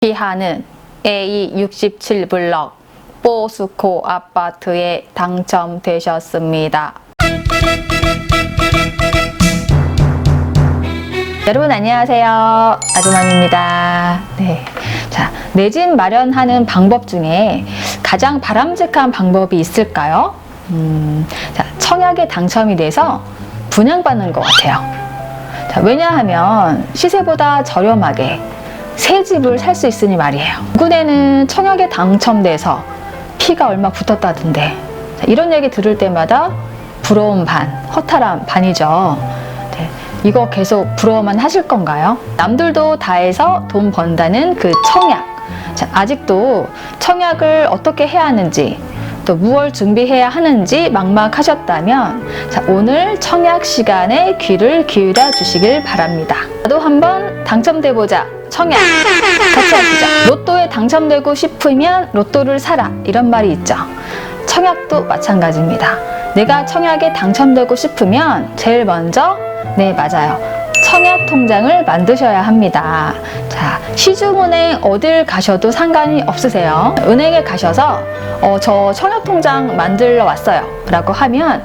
기하는 A67블럭 포스코 아파트에 당첨되셨습니다. 여러분 안녕하세요. 아주맘입니다. 네. 자, 내 집 마련하는 방법 중에 가장 바람직한 방법이 있을까요? 자, 청약에 당첨이 돼서 분양받는 것 같아요. 자, 왜냐하면 시세보다 저렴하게 새 집을 살 수 있으니 말이에요. 누구네는 청약에 당첨돼서 피가 얼마 붙었다던데, 자, 이런 얘기 들을 때마다 부러움 반, 허탈함 반이죠. 네, 이거 계속 부러워만 하실 건가요? 남들도 다 해서 돈 번다는 그 청약. 자, 아직도 청약을 어떻게 해야 하는지, 또 무엇을 준비해야 하는지 막막하셨다면, 자, 오늘 청약 시간에 귀를 기울여 주시길 바랍니다. 나도 한번 당첨돼보자. 청약 같이 하시죠. 로또에 당첨되고 싶으면 로또를 사라, 이런 말이 있죠. 청약도 마찬가지입니다. 내가 청약에 당첨되고 싶으면 제일 먼저, 네, 맞아요, 청약 통장을 만드셔야 합니다. 자, 시중은행 어딜 가셔도 상관이 없으세요. 은행에 가셔서 저 청약 통장 만들러 왔어요 라고 하면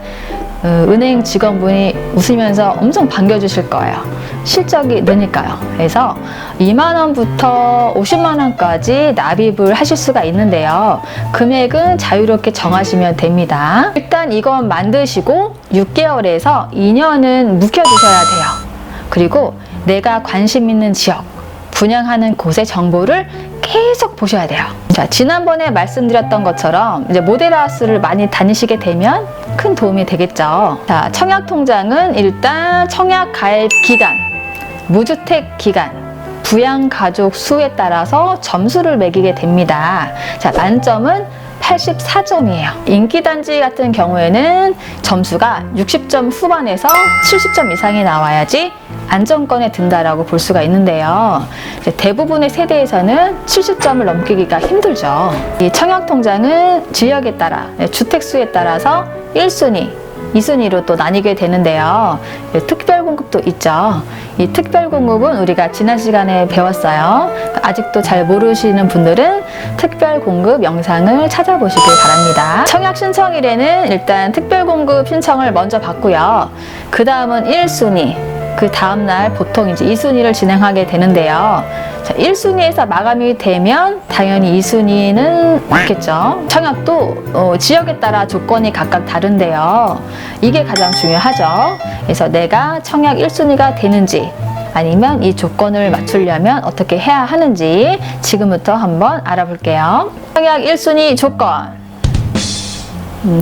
은행 직원분이 웃으면서 엄청 반겨주실 거예요. 실적이 느니까요. 그래서 2만원부터 50만원까지 납입을 하실 수가 있는데요. 금액은 자유롭게 정하시면 됩니다. 일단 이건 만드시고 6개월에서 2년은 묵혀두셔야 돼요. 그리고 내가 관심 있는 지역, 분양하는 곳의 정보를 계속 보셔야 돼요. 자, 지난번에 말씀드렸던 것처럼 이제 모델하우스를 많이 다니시게 되면 큰 도움이 되겠죠. 자, 청약 통장은 일단 청약 가입 기간, 무주택 기간, 부양 가족 수에 따라서 점수를 매기게 됩니다. 자, 만점은 84점이에요. 인기단지 같은 경우에는 점수가 60점 후반에서 70점 이상이 나와야지 안정권에 든다라고 볼 수가 있는데요. 대부분의 세대에서는 70점을 넘기기가 힘들죠. 이 청약통장은 지역에 따라, 주택수에 따라서 1순위, 2순위로 또 나뉘게 되는데요. 특별공급도 있죠. 이 특별공급은 우리가 지난 시간에 배웠어요. 아직도 잘 모르시는 분들은 특별공급 영상을 찾아보시길 바랍니다. 청약 신청일에는 일단 특별공급 신청을 먼저 받고요. 그 다음은 1순위, 그 다음날 보통 이제 2순위를 진행하게 되는데요. 자, 1순위에서 마감이 되면 당연히 2순위는 받겠죠. 청약도 지역에 따라 조건이 각각 다른데요. 이게 가장 중요하죠. 그래서 내가 청약 1순위가 되는지, 아니면 이 조건을 맞추려면 어떻게 해야 하는지 지금부터 한번 알아볼게요. 청약 1순위 조건.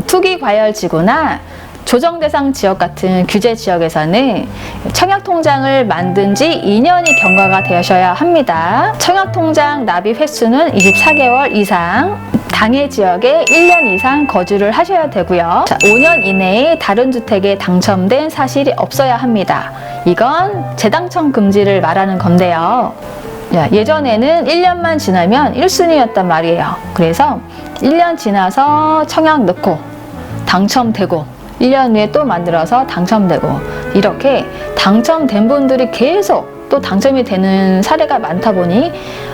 투기과열지구나 조정 대상 지역 같은 규제 지역에서는 청약 통장을 만든 지 2년이 경과가 되셔야 합니다. 청약 통장 납입 횟수는 24개월 이상, 당해 지역에 1년 이상 거주를 하셔야 되고요. 자, 5년 이내에 다른 주택에 당첨된 사실이 없어야 합니다. 이건 재당첨 금지를 말하는 건데요. 예전에는 1년만 지나면 1순위였단 말이에요. 그래서 1년 지나서 청약 넣고 당첨되고 1년 후에 또 만들어서 당첨되고, 이렇게 당첨된 분들이 계속 또 당첨이 되는 사례가 많다 보니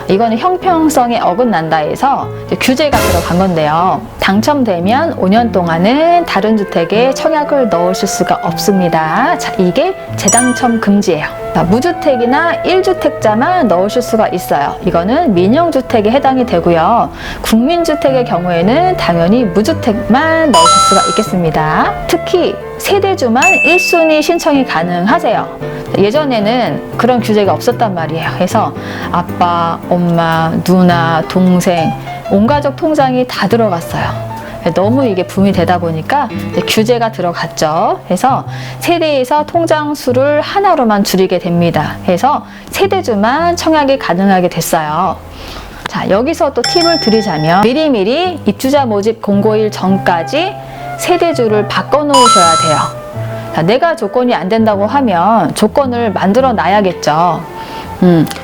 이거는 형평성에 어긋난다 해서 규제가 들어간 건데요. 당첨되면 5년 동안은 다른 주택에 청약을 넣으실 수가 없습니다. 자, 이게 재당첨 금지예요. 자, 무주택이나 1주택자만 넣으실 수가 있어요. 이거는 민영주택에 해당이 되고요. 국민주택의 경우에는 당연히 무주택만 넣으실 수가 있겠습니다. 특히 세대주만 1순위 신청이 가능하세요. 예전에는 그런 규제가 없었단 말이에요. 그래서 아빠, 엄마, 누나, 동생, 온 가족 통장이 다 들어갔어요. 너무 이게 붐이 되다 보니까 규제가 들어갔죠. 그래서 세대에서 통장 수를 하나로만 줄이게 됩니다. 그래서 세대주만 청약이 가능하게 됐어요. 자, 여기서 또 팁을 드리자면 미리미리 입주자 모집 공고일 전까지 세대주를 바꿔 놓으셔야 돼요. 자, 내가 조건이 안 된다고 하면 조건을 만들어 놔야겠죠.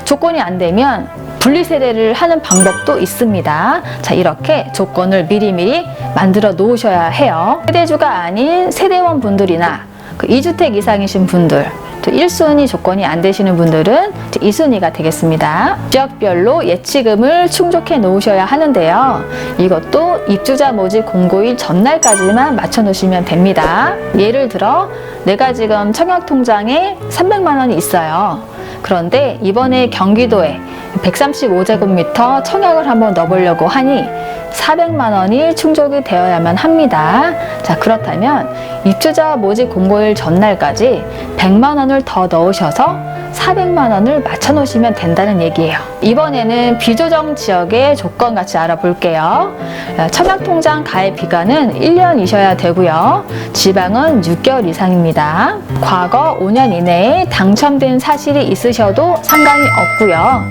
조건이 안 되면 분리세대를 하는 방법도 있습니다. 자, 이렇게 조건을 미리미리 만들어 놓으셔야 해요. 세대주가 아닌 세대원 분들이나 그 2주택 이상이신 분들, 또 1순위 조건이 안 되시는 분들은 번째 2순위가 되겠습니다. 지역별로 예치금을 충족해 놓으셔야 하는데요. 이것도 입주자 모집 공고일 전날까지만 맞춰 놓으시면 됩니다. 예를 들어 내가 지금 청약통장에 300만 원이 있어요. 그런데 이번에 경기도에 135제곱미터 청약을 한번 넣어보려고 하니 400만 원이 충족이 되어야만 합니다. 자, 그렇다면 입주자 모집 공고일 전날까지 100만 원을 더 넣으셔서 400만 원을 맞춰 놓으시면 된다는 얘기예요. 이번에는 비조정 지역의 조건 같이 알아볼게요. 청약통장 가입 기간은 1년이셔야 되고요. 지방은 6개월 이상입니다. 과거 5년 이내에 당첨된 사실이 있으셔도 상관이 없고요.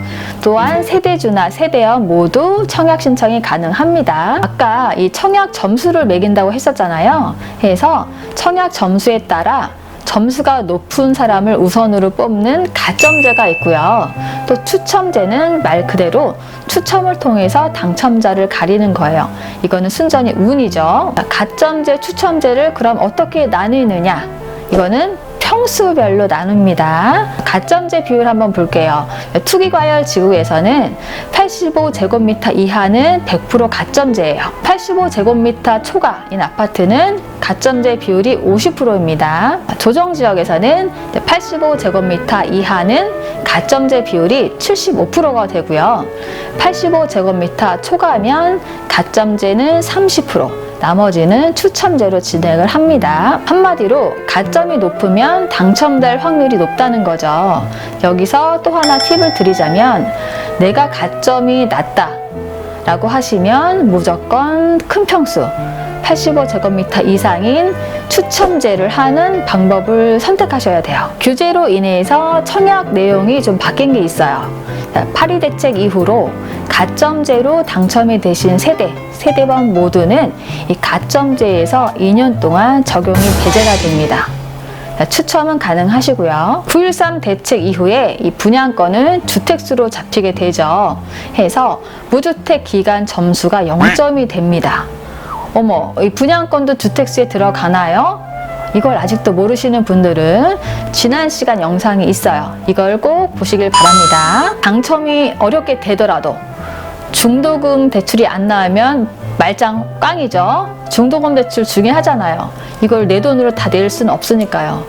또한 세대주나 세대원 모두 청약 신청이 가능합니다. 아까 이 청약 점수를 매긴다고 했었잖아요. 그래서 청약 점수에 따라 점수가 높은 사람을 우선으로 뽑는 가점제가 있고요. 또 추첨제는 말 그대로 추첨을 통해서 당첨자를 가리는 거예요. 이거는 순전히 운이죠. 가점제, 추첨제를 그럼 어떻게 나누느냐? 이거는 평수별로 나눕니다. 가점제 비율 한번 볼게요. 투기과열 지구에서는 85제곱미터 이하는 100% 가점제예요. 85제곱미터 초과인 아파트는 가점제 비율이 50%입니다. 조정지역에서는 85제곱미터 이하는 가점제 비율이 75%가 되고요. 85제곱미터 초과면 가점제는 30%, 나머지는 추첨제로 진행을 합니다. 한마디로 가점이 높으면 당첨될 확률이 높다는 거죠. 여기서 또 하나 팁을 드리자면 내가 가점이 낮다 라고 하시면 무조건 큰 평수 85제곱미터 이상인 추첨제를 하는 방법을 선택하셔야 돼요. 규제로 인해서 청약 내용이 좀 바뀐 게 있어요. 파리 대책 이후로 가점제로 당첨이 되신 세대원 모두는 이 가점제에서 2년 동안 적용이 배제가 됩니다. 추첨은 가능하시고요. 9.13 대책 이후에 이 분양권은 주택수로 잡히게 되죠. 해서 무주택 기간 점수가 0점이 됩니다. 어머, 이 분양권도 주택수에 들어가나요? 이걸 아직도 모르시는 분들은 지난 시간 영상이 있어요. 이걸 꼭 보시길 바랍니다. 당첨이 어렵게 되더라도 중도금 대출이 안 나오면 말짱 꽝이죠. 중도금 대출 중요하잖아요. 이걸 내 돈으로 다 낼 수는 없으니까요.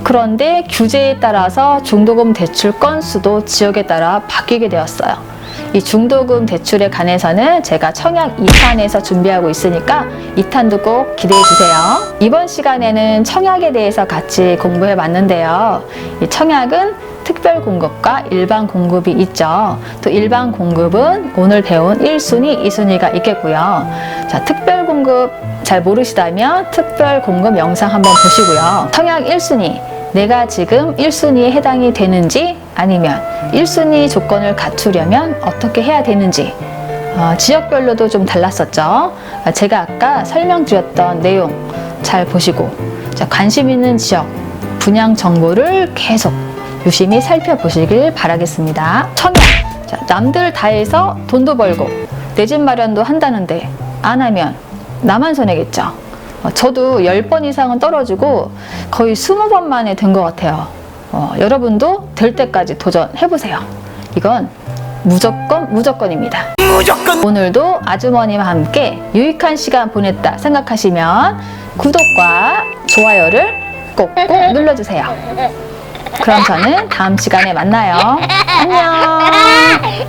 그런데 규제에 따라서 중도금 대출 건수도 지역에 따라 바뀌게 되었어요. 이 중도금 대출에 관해서는 제가 청약 2탄에서 준비하고 있으니까 2탄도 꼭 기대해 주세요. 이번 시간에는 청약에 대해서 같이 공부해 봤는데요. 이 청약은 특별 공급과 일반 공급이 있죠. 또 일반 공급은 오늘 배운 1순위, 2순위가 있겠고요. 자, 특별 공급 잘 모르시다면 특별 공급 영상 한번 보시고요. 청약 1순위, 내가 지금 1순위에 해당이 되는지 아니면 1순위 조건을 갖추려면 어떻게 해야 되는지 지역별로도 좀 달랐었죠. 제가 아까 설명드렸던 내용 잘 보시고 관심 있는 지역 분양 정보를 계속 유심히 살펴보시길 바라겠습니다. 청약, 남들 다 해서 돈도 벌고 내 집 마련도 한다는데 안 하면 나만 손해겠죠. 저도 10번 이상은 떨어지고 거의 20번 만에 된 것 같아요. 여러분도 될 때까지 도전해보세요. 이건 무조건입니다. 무조건! 오늘도 아주머니와 함께 유익한 시간 보냈다 생각하시면 구독과 좋아요를 꼭꼭 눌러주세요. 그럼 저는 다음 시간에 만나요. 안녕!